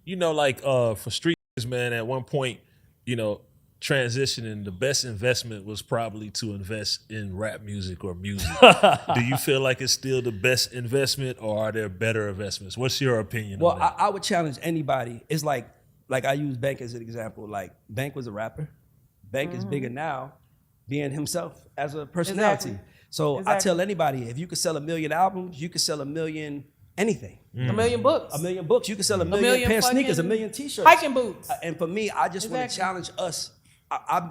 like for streets, man, at one point, you know, transitioning, the best investment was probably to invest in rap music or music. Do you feel like it's still the best investment, or are there better investments? What's your opinion Well, on that? I would challenge anybody. It's like I use Bank as an example. Like Bank was a rapper. Bank is bigger now, being himself as a personality. Exactly. So I Exactly. tell anybody, if you could sell 1 million albums, you could sell 1 million anything. A million books. 1 million books. You could sell 1 million, million pair of sneakers, fucking 1 million t-shirts. hiking boots. And for me, I just want to Exactly. challenge us.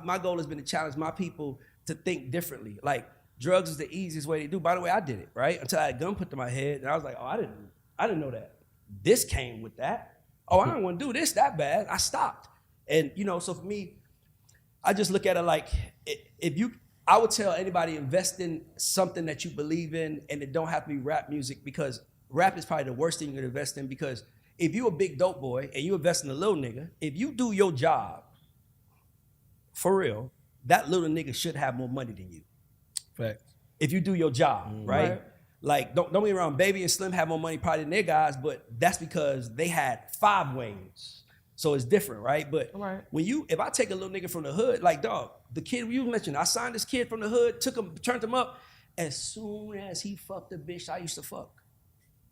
My goal has been to challenge my people to think differently. Like drugs is the easiest way to do. By the way, I did it, right? Until I had a gun put to my head, and I was like, oh, I didn't know that. This came with that. Oh, I don't want to do this that bad. I stopped. And so for me, I just look at it like I would tell anybody, invest in something that you believe in, and it don't have to be rap music, because rap is probably the worst thing you can invest in, because if you a big dope boy and you invest in a little nigga, if you do your job, for real, that little nigga should have more money than you. Facts. If you do your job, right? Right. Like, don't get me wrong, Baby and Slim have more money probably than their guys, but that's because they had 5 Waynes. So it's different, right? But Right. if I take a little nigga from the hood, like, dog, the kid you mentioned, I signed this kid from the hood, turned him up. As soon as he fucked the bitch I used to fuck,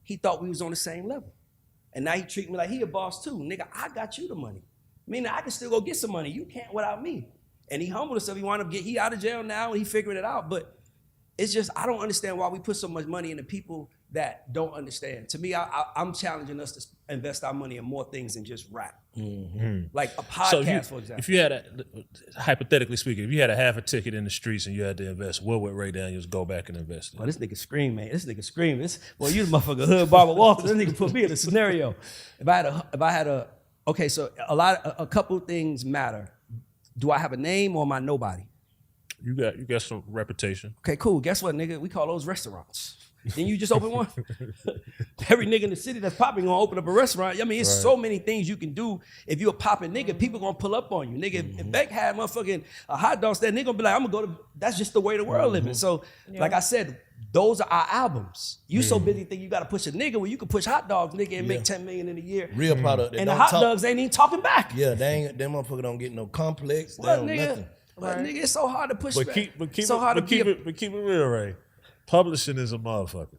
he thought we was on the same level. And now he treat me like he a boss too. Nigga, I got you the money. Meaning I can still go get some money. You can't without me. And he humbled himself. He out of jail now, and he figuring it out. But it's just, I don't understand why we put so much money into people that don't understand. To me, I'm challenging us to invest our money in more things than just rap. Like a podcast, for example. If you had hypothetically speaking, if you had a half a ticket in the streets and you had to invest, what would Ray Daniels go back and invest in? Well, this nigga scream, man. This nigga scream. Boy, you the motherfucker hood Barbara Walters. This nigga put me in a scenario. Okay, so a couple things matter. Do I have a name, or am I nobody? You got some reputation. Okay, cool. Guess what, nigga? We call those restaurants. Then you just open one. Every nigga in the city that's popping gonna open up a restaurant. I mean, it's so many things you can do. If you a popping nigga, people gonna pull up on you. Nigga, if Beck had motherfucking a hot dog stand, nigga gonna be like, I'm gonna go to, that's just the way the world living. So, like I said, those are our albums. You so busy think you gotta push a nigga, well, you can push hot dogs, nigga, and make 10 million in a year. Real product. And the hot dogs ain't even talking back. Yeah, them motherfuckers don't get no complex. They But don't nigga, nothing. but nigga, it's so hard to push But back. keep it real, Ray. Publishing is a motherfucker.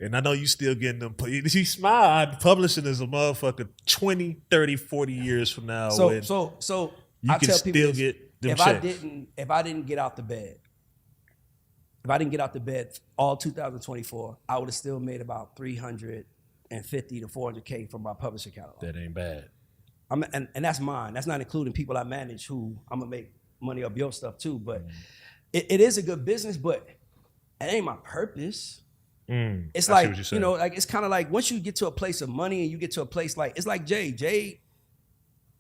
And I know you still getting them. You smile. Publishing is a motherfucker 20, 30, 40 years from now. So when you I can tell still people this, get them if checks. I didn't get out the bed, all 2024, I would have still made about 350 to 400K from my publishing catalog. That ain't bad. And that's mine. That's not including people I manage who I'm gonna make money off your stuff too. But it is a good business, but it ain't my purpose. It's I see like, what you're saying. like it's kind of like once you get to a place of money and you get to a place like, it's like Jay,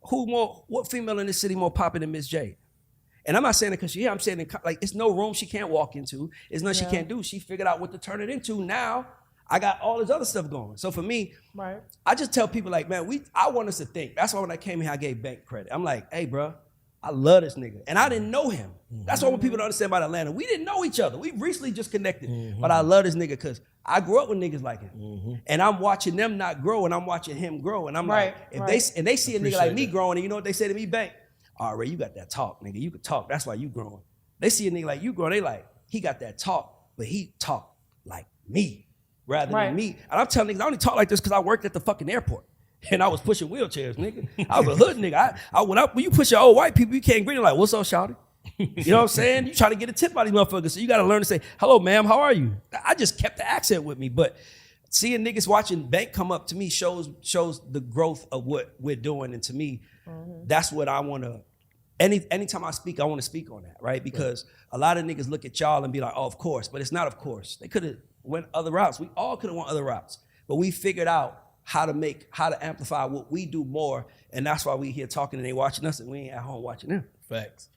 what female in this city more popping than Miss J? And I'm not saying it because I'm saying it, like, it's no room she can't walk into. It's nothing she can't do. She figured out what to turn it into. Now I got all this other stuff going. So for me, Right. I just tell people like, man, I want us to think. That's why when I came here, I gave Bank credit. I'm like, hey, bro, I love this nigga. And I didn't know him. That's what people don't understand about Atlanta. We didn't know each other. We recently just connected. But I love this nigga because I grew up with niggas like him. And I'm watching them not grow, and I'm watching him grow. And I'm like, if they see a nigga like me growing, and you know what they say to me, Bank? All right, you got that talk, nigga. You can talk. That's why you growing. They see a nigga like you growing, they like, he got that talk, but he talk like me rather than me. And I'm telling niggas, I only talk like this because I worked at the fucking airport. And I was pushing wheelchairs, nigga. I was a hood nigga. When you push your old white people, you can't greet them like, what's up, shawty? You know what I'm saying? You trying to get a tip out of these motherfuckers, so you got to learn to say, hello, ma'am, how are you? I just kept the accent with me, but seeing niggas watching Bank come up to me shows the growth of what we're doing, and to me, that's what I want to. Anytime I speak, I want to speak on that, right? Because a lot of niggas look at y'all and be like, oh, of course, but it's not of course. They could have went other routes. We all could have went other routes, but we figured out how to amplify what we do more, and that's why we here talking and they watching us, and we ain't at home watching them. Facts.